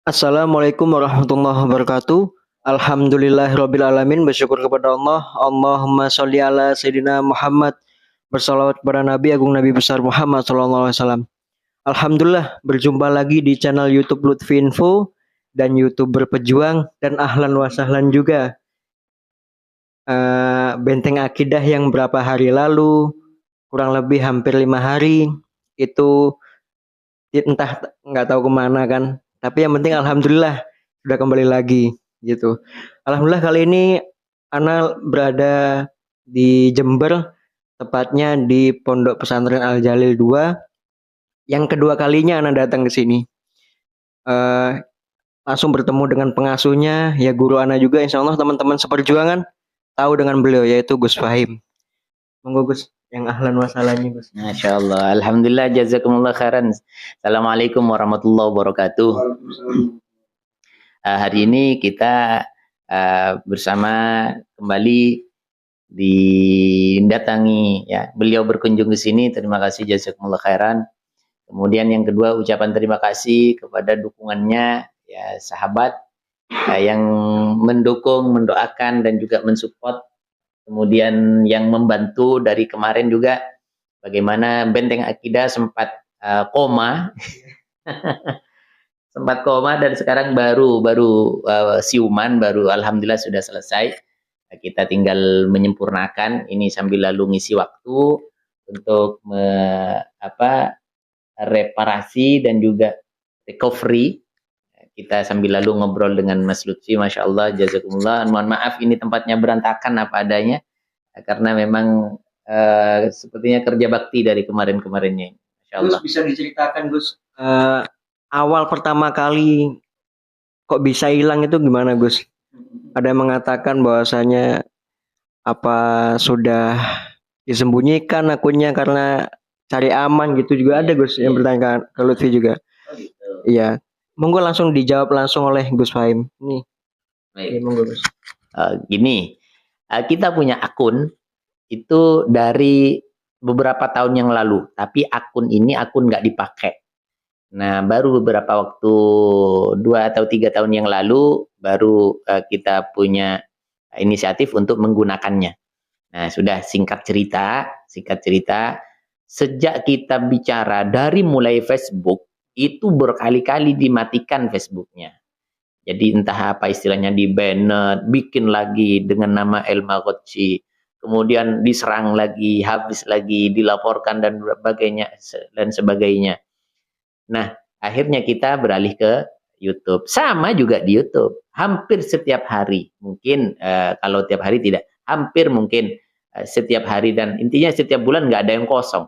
Assalamualaikum warahmatullahi wabarakatuh. Alhamdulillahirabbil alamin, bersyukur kepada Allah. Allahumma sholli ala sayyidina Muhammad, bersalawat kepada Nabi Agung Nabi besar Muhammad sallallahu alaihi wasallam. Alhamdulillah berjumpa lagi di channel YouTube Lutfi Info dan YouTube Berpejuang, dan ahlan wa sahlan juga Benteng Akidah yang berapa hari lalu, kurang lebih hampir 5 hari itu entah nggak tahu kemana kan, tapi yang penting alhamdulillah sudah kembali lagi gitu. Alhamdulillah kali ini Ana berada di Jember, tepatnya di Pondok Pesantren Al Jalil 2. Yang kedua kalinya Ana datang ke sini, eh, langsung bertemu dengan pengasuhnya, ya guru Ana juga, insya Allah teman-teman seperjuangan tahu dengan beliau, yaitu Gus Fahim. Monggo Gus, yang ahlan wasalanya Gus. Masya Allah, Alhamdulillah, jazakumullah khairan. Assalamualaikum warahmatullahi wabarakatuh. Hari ini kita bersama kembali didatangi, ya, beliau berkunjung ke sini. Terima kasih, jazakumullah khairan. Kemudian yang kedua, ucapan terima kasih kepada dukungannya, ya, sahabat yang mendukung, mendoakan dan juga mensupport. Kemudian yang membantu dari kemarin juga, bagaimana Benteng Akidah sempat koma, sempat koma dan sekarang baru siuman, baru alhamdulillah sudah selesai. Kita tinggal menyempurnakan ini sambil lalu ngisi waktu untuk reparasi dan juga recovery. Kita sambil lalu ngobrol dengan Mas Lutfi, Masya Allah, jazakumullah. Mohon maaf ini tempatnya berantakan apa adanya, karena memang sepertinya kerja bakti dari kemarin-kemarinnya. Masya Allah. Gus, bisa diceritakan Gus, awal pertama kali kok bisa hilang itu gimana Gus? Ada yang mengatakan bahwasanya apa sudah disembunyikan akunnya karena cari aman gitu, juga ada Gus yang bertanya ke Lutfi juga. Oh gitu. Iya. Monggo langsung dijawab langsung oleh Gus Fahim. Nih. Baik. Monggo Gus. Gini, kita punya akun itu dari beberapa tahun yang lalu, tapi akun ini nggak dipakai. Nah, baru beberapa waktu 2 atau 3 tahun yang lalu baru kita punya inisiatif untuk menggunakannya. Nah, sudah singkat cerita, sejak kita bicara dari mulai Facebook, itu berkali-kali dimatikan Facebooknya. Jadi entah apa istilahnya, di banned, bikin lagi dengan nama El Maghotchi, kemudian diserang lagi, habis lagi, dilaporkan dan sebagainya. Nah, akhirnya kita beralih ke YouTube. Sama juga di YouTube, hampir setiap hari, mungkin kalau tiap hari tidak, hampir mungkin setiap hari, dan intinya setiap bulan nggak ada yang kosong.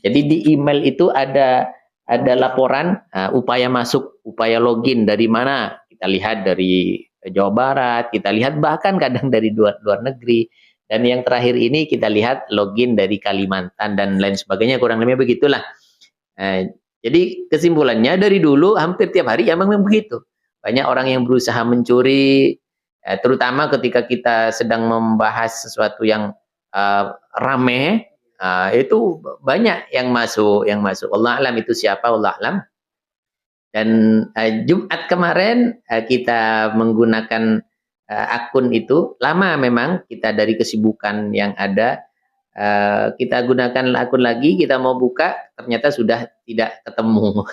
Jadi di email itu ada laporan upaya masuk, upaya login dari mana. Kita lihat dari Jawa Barat, kita lihat bahkan kadang dari luar negeri. Dan yang terakhir ini kita lihat login dari Kalimantan dan lain sebagainya, kurang lebih begitulah. Jadi kesimpulannya dari dulu hampir tiap hari ya memang begitu. Banyak orang yang berusaha mencuri, terutama ketika kita sedang membahas sesuatu yang rame. Itu banyak yang masuk. Allah alam itu siapa, Allah alam. Dan Jumat kemarin kita menggunakan akun itu. Lama memang kita dari kesibukan yang ada, kita gunakan akun lagi, kita mau buka ternyata sudah tidak ketemu.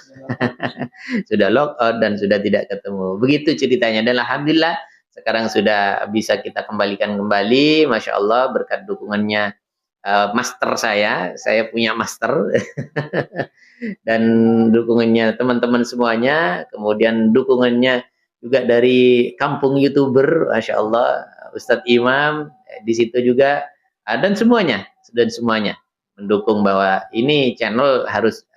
Sudah logout dan sudah tidak ketemu. Begitu ceritanya, dan alhamdulillah sekarang sudah bisa kita kembalikan kembali. Masya Allah, berkat dukungannya master saya punya master dan dukungannya teman-teman semuanya, kemudian dukungannya juga dari kampung YouTuber, Masya Allah, Ustadz Imam di situ juga, dan semuanya mendukung bahwa ini channel harus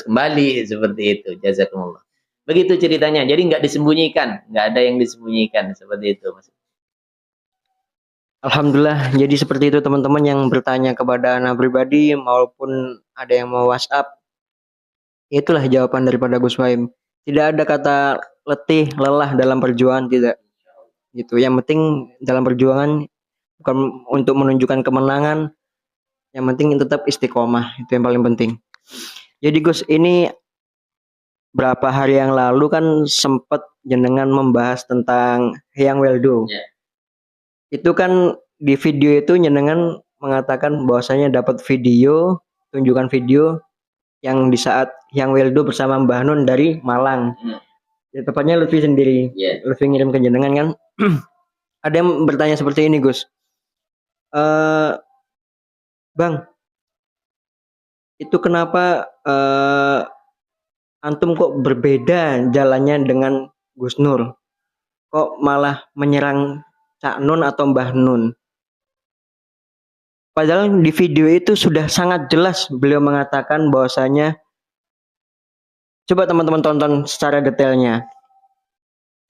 kembali seperti itu. Jazakumullah. Begitu ceritanya, jadi nggak disembunyikan, nggak ada yang disembunyikan seperti itu, Mas. Alhamdulillah, jadi seperti itu teman-teman yang bertanya kepada Ana pribadi maupun ada yang mau WhatsApp. Itulah jawaban daripada Gus Fahim. Tidak ada kata letih, lelah dalam perjuangan, tidak. Gitu. Yang penting dalam perjuangan bukan untuk menunjukkan kemenangan, yang penting tetap istiqomah, itu yang paling penting. Jadi Gus, ini berapa hari yang lalu kan sempat jenengan membahas tentang Hyang Weldo. Ya. Itu kan di video itu jenengan mengatakan bahwasanya dapat video, tunjukkan video yang di saat Hyang Weldo bersama Mbah Nun dari Malang. Ya, tepatnya Lutfi sendiri. Yeah. Lutfi ngirim ke jenengan kan. Ada yang bertanya seperti ini, Gus. Bang, itu kenapa antum kok berbeda jalannya dengan Gus Nur? Kok malah menyerang Cak Nun atau Mbah Nun? Padahal di video itu sudah sangat jelas beliau mengatakan bahwasanya, coba teman-teman tonton secara detailnya.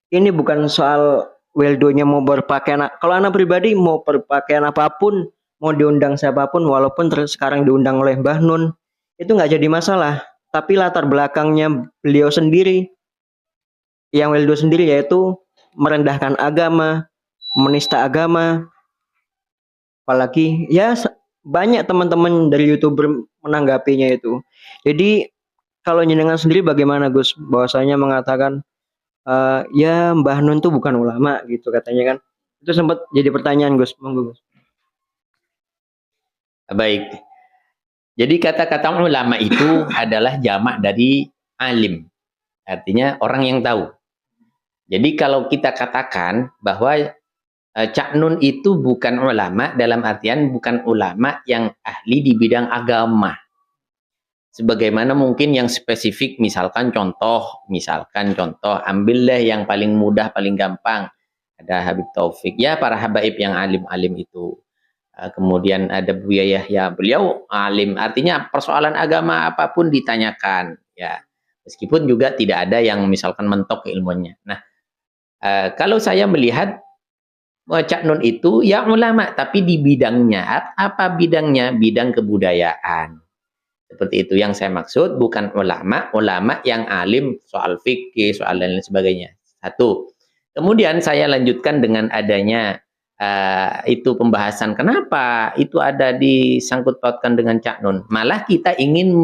Ini bukan soal Weldonya mau berpakaian, kalau anak pribadi mau berpakaian apapun, mau diundang siapapun, walaupun sekarang diundang oleh Mbah Nun, itu nggak jadi masalah. Tapi latar belakangnya beliau sendiri, yang Weldo sendiri, yaitu merendahkan agama, menista agama. Apalagi ya banyak teman-teman dari YouTuber menanggapinya itu. Jadi kalau jenengan sendiri bagaimana, Gus? Bahwasanya mengatakan ya Mbah Nun tuh bukan ulama gitu katanya kan. Itu sempat jadi pertanyaan, Gus. Monggo, Gus. Baik. Jadi kata-kata ulama itu adalah jamak dari alim. Artinya orang yang tahu. Jadi kalau kita katakan bahwa Cak Nun itu bukan ulama, dalam artian bukan ulama yang ahli di bidang agama. Sebagaimana mungkin yang spesifik, misalkan contoh, ambillah yang paling mudah, paling gampang. Ada Habib Taufik, ya para habaib yang alim-alim itu. Kemudian ada Buya Yahya, beliau alim, artinya persoalan agama apapun ditanyakan. Ya, meskipun juga tidak ada yang misalkan mentok ilmunya. Nah, kalau saya melihat Cak Nun itu ya ulama, tapi di bidangnya apa bidangnya? Bidang kebudayaan. Seperti itu yang saya maksud, bukan ulama yang alim soal fikih, soal dan lain sebagainya. Satu. Kemudian saya lanjutkan dengan adanya itu pembahasan kenapa itu ada disangkut pautkan dengan Cak Nun. Malah kita ingin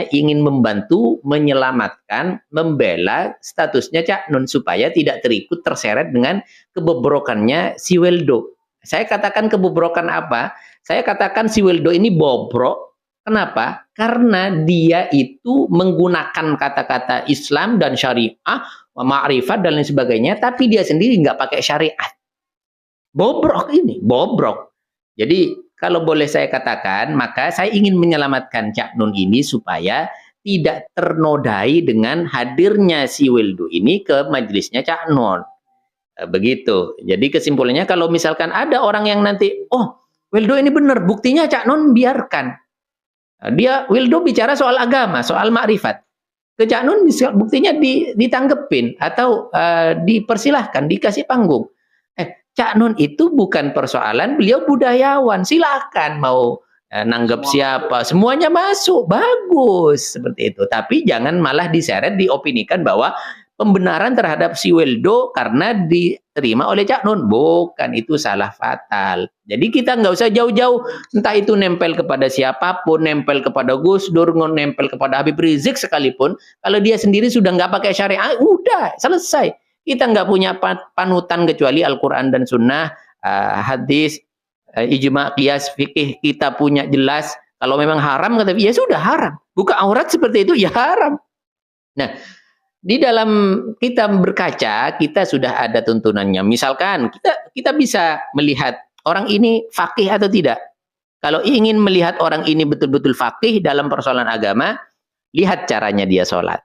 ingin membantu menyelamatkan, membela statusnya Cak Nun supaya tidak terseret dengan kebobrokannya si Weldo. Saya katakan kebobrokan apa? Saya katakan si Weldo ini bobrok. Kenapa? Karena dia itu menggunakan kata-kata Islam dan syariah, ma'rifat dan lain sebagainya, tapi dia sendiri nggak pakai syariat. Bobrok ini, bobrok. Jadi kalau boleh saya katakan, maka saya ingin menyelamatkan Cak Nun ini supaya tidak ternodai dengan hadirnya si Weldo ini ke majelisnya Cak Nun. Begitu. Jadi kesimpulannya kalau misalkan ada orang yang nanti, oh Weldo ini benar, buktinya Cak Nun biarkan. Dia Weldo bicara soal agama, soal makrifat. Ke Cak Nun buktinya ditanggepin atau dipersilahkan, dikasih panggung. Cak Nun itu bukan persoalan, beliau budayawan, silakan mau nanggep siapa, semuanya masuk, bagus seperti itu. Tapi jangan malah diseret, diopinikan bahwa pembenaran terhadap si Weldo karena diterima oleh Cak Nun. Bukan, itu salah fatal. Jadi kita nggak usah jauh-jauh, entah itu nempel kepada siapapun, nempel kepada Gus Dur, nempel kepada Habib Rizik sekalipun, kalau dia sendiri sudah nggak pakai syariah, udah selesai. Kita nggak punya panutan kecuali Al-Quran dan Sunnah, hadis, ijma, qiyas, fikih kita punya jelas. Kalau memang haram, kata ya sudah haram. Buka aurat seperti itu, ya haram. Nah, di dalam kita berkaca, kita sudah ada tuntunannya. Misalkan kita bisa melihat orang ini faqih atau tidak. Kalau ingin melihat orang ini betul-betul faqih dalam persoalan agama, lihat caranya dia sholat.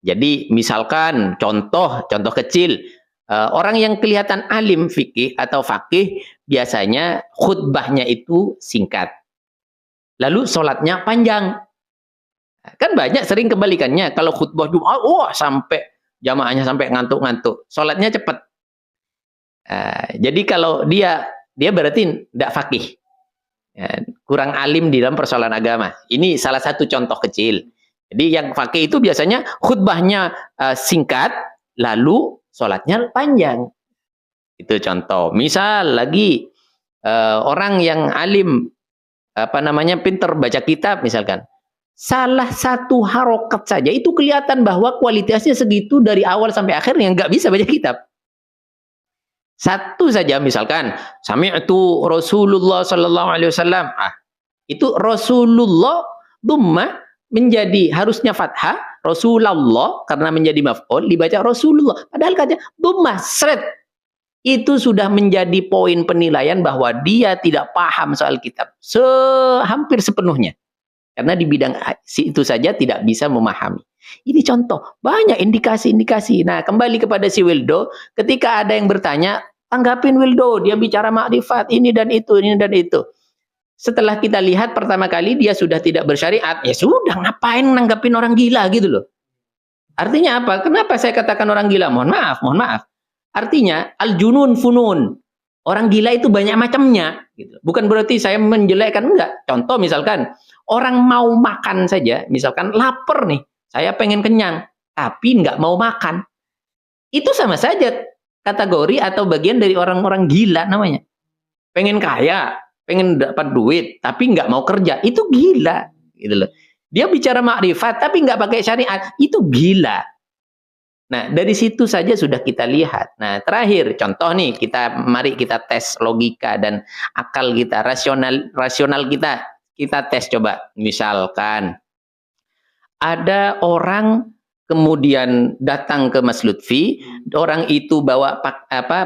Jadi misalkan contoh kecil, orang yang kelihatan alim fikih atau faqih biasanya khutbahnya itu singkat. Lalu sholatnya panjang. Kan banyak sering kebalikannya. Kalau khutbah Jumat, sampai jamaahnya sampai ngantuk-ngantuk. Sholatnya cepat. Jadi kalau dia berarti tidak faqih. Kurang alim di dalam persoalan agama. Ini salah satu contoh kecil. Jadi yang faqih itu biasanya khutbahnya singkat, lalu sholatnya panjang. Itu contoh. Misal lagi orang yang alim, pinter baca kitab misalkan. Salah satu harokat saja itu kelihatan bahwa kualitasnya segitu dari awal sampai akhir yang nggak bisa baca kitab. Satu saja misalkan, sami'tu Rasulullah sallallahu alaihi wasallam. Itu Rasulullah dhamma menjadi harusnya fathah, Rasulullah karena menjadi maf'ul dibaca Rasulullah. Padahal kata dhamma seret. Itu sudah menjadi poin penilaian bahwa dia tidak paham soal kitab hampir sepenuhnya. Karena di bidang itu saja tidak bisa memahami. Ini contoh, banyak indikasi-indikasi. Nah, kembali kepada si Wildo, ketika ada yang bertanya, tanggapin Wildo, dia bicara makrifat, ini dan itu, ini dan itu. Setelah kita lihat pertama kali dia sudah tidak bersyariat, ya sudah, ngapain nanggapin orang gila gitu loh. Artinya apa? Kenapa saya katakan orang gila? Mohon maaf. Artinya, al-junun funun. Orang gila itu banyak macamnya. Gitu. Bukan berarti saya menjelekkan, enggak. Contoh misalkan, orang mau makan saja, misalkan lapar nih, saya pengen kenyang, tapi enggak mau makan. Itu sama saja kategori atau bagian dari orang-orang gila namanya. Pengen kaya, pengen dapat duit, tapi enggak mau kerja, itu gila. Gitu loh. Dia bicara makrifat, tapi enggak pakai syariat, itu gila. Nah, dari situ saja sudah kita lihat. Nah, terakhir contoh nih, mari kita tes logika dan akal kita, rasional kita tes coba. Misalkan ada orang kemudian datang ke Mas Lutfi, orang itu bawa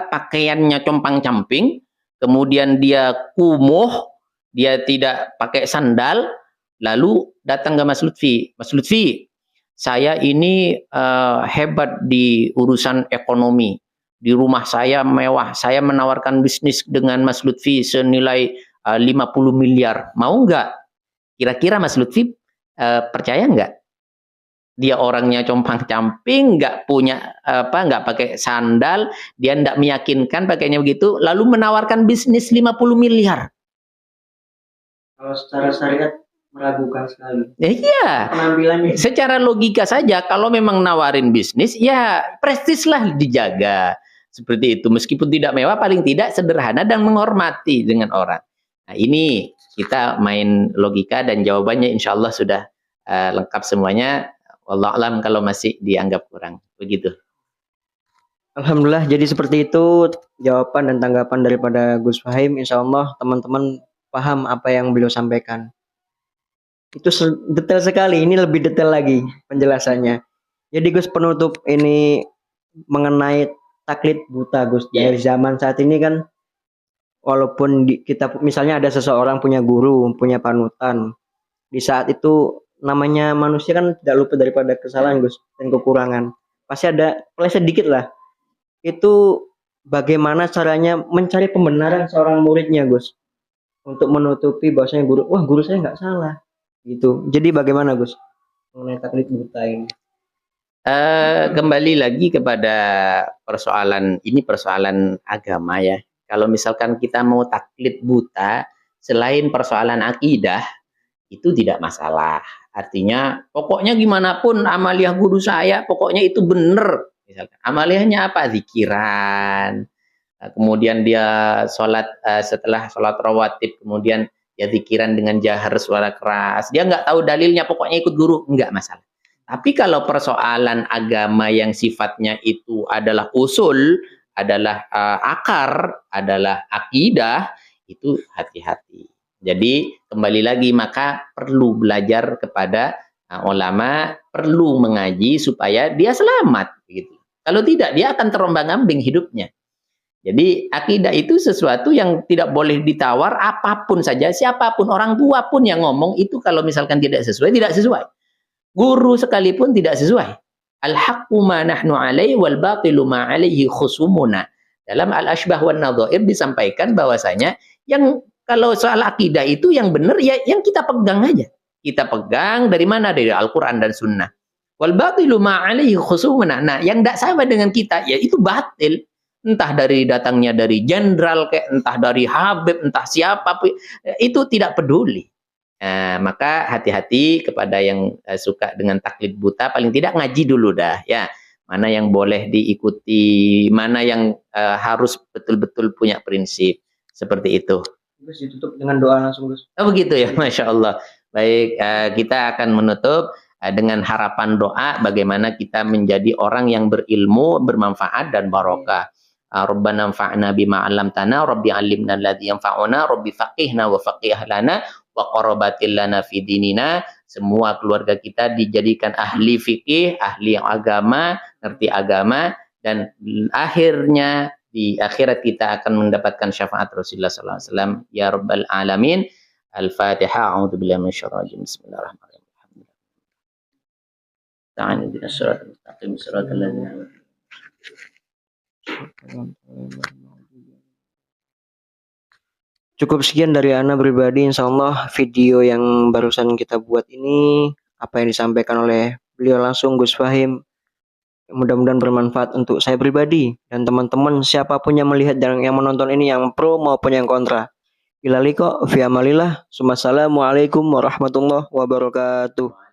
pakaiannya compang-camping, kemudian dia kumuh, dia tidak pakai sandal, lalu datang ke Mas Lutfi. Mas Lutfi, saya ini hebat di urusan ekonomi. Di rumah saya mewah. Saya menawarkan bisnis dengan Mas Lutfi senilai 50 miliar. Mau nggak? Kira-kira Mas Lutfi percaya nggak? Dia orangnya compang-camping, nggak pakai sandal, dia nggak meyakinkan pakainya begitu, lalu menawarkan bisnis 50 miliar. Kalau secara syariat meragukan sekali. Iya. Penampilannya. Secara logika saja, kalau memang nawarin bisnis, ya prestislah dijaga. Seperti itu. Meskipun tidak mewah, paling tidak sederhana dan menghormati dengan orang. Nah, ini kita main logika dan jawabannya insya Allah sudah lengkap semuanya. Wallahu a'lam kalau masih dianggap kurang. Begitu. Alhamdulillah, jadi seperti itu jawaban dan tanggapan daripada Gus Fahim. Insya Allah teman-teman paham apa yang beliau sampaikan. Itu detail sekali, ini lebih detail lagi penjelasannya. Jadi Gus, penutup ini mengenai taklid buta Gus. Dari zaman saat ini kan, walaupun kita misalnya ada seseorang punya guru, punya panutan, di saat itu namanya manusia kan tidak luput daripada kesalahan Gus dan kekurangan. Pasti ada pleset dikit lah. Itu bagaimana caranya mencari pembenaran seorang muridnya Gus, untuk menutupi bahwasanya guru saya nggak salah. Gitu. Jadi bagaimana Gus mengenai taklid buta ini? Kembali lagi kepada persoalan agama ya. Kalau misalkan kita mau taklid buta, selain persoalan akidah, itu tidak masalah. Artinya, pokoknya gimana pun amaliyah guru saya, pokoknya itu benar. Misalkan, amaliyahnya apa? Zikiran. Kemudian dia sholat, setelah sholat rawatib, kemudian ya zikiran dengan jahar suara keras. Dia nggak tahu dalilnya, pokoknya ikut guru, nggak masalah. Tapi kalau persoalan agama yang sifatnya itu adalah usul, adalah akar, adalah akidah, itu hati-hati. Jadi kembali lagi, maka perlu belajar kepada ulama, perlu mengaji supaya dia selamat. Gitu. Kalau tidak, dia akan terombang-ambing hidupnya. Jadi akidah itu sesuatu yang tidak boleh ditawar apapun saja, siapapun, orang tua pun yang ngomong itu kalau misalkan tidak sesuai, tidak sesuai. Guru sekalipun tidak sesuai. Al-haqqu ma nahnu alaihi wal batilu ma alaihi khusumuna. Dalam Al-Ashbah wan Nadhair disampaikan bahwasanya yang kalau soal akidah itu yang benar ya yang kita pegang aja. Kita pegang dari mana? Dari Al-Qur'an dan Sunnah. Wal batilu ma alaihi khusumuna. Nah, yang tidak sama dengan kita ya itu batil. Entah datangnya dari jenderal, entah dari Habib, entah siapa, itu tidak peduli. Maka hati-hati kepada yang suka dengan taklid buta, paling tidak ngaji dulu dah ya. Mana yang boleh diikuti, mana yang harus betul-betul punya prinsip. Seperti itu. Terus ditutup dengan doa langsung Gus. Oh begitu ya, Masya Allah. Baik, kita akan menutup dengan harapan doa bagaimana kita menjadi orang yang berilmu, bermanfaat dan barokah. Rabbana anfa'na bima 'allamtana, Rabbi 'allimna alladzi yanfa'una, Rabbi faqihna wa faqih lana wa qarabatil lana fi dinina. Semua keluarga kita dijadikan ahli fikih, ahli agama, ngerti agama, dan akhirnya di akhirat kita akan mendapatkan syafaat Rasulullah sallallahu alaihi wasallam. Ya rabbal alamin. Al-Fatihah. A'udzu billahi minasyaitonir rajim. Bismillahirrahmanirrahim. Ta'ala ihdinas siratal mustaqim, siratal ladzina Cukup sekian dari Ana pribadi, insya Allah video yang barusan kita buat ini, apa yang disampaikan oleh beliau langsung Gus Fahim, mudah-mudahan bermanfaat untuk saya pribadi dan teman-teman siapapun yang melihat dan yang menonton ini, yang pro maupun yang kontra. Ilaliko fi amalillah. Assalamualaikum warahmatullahi wabarakatuh.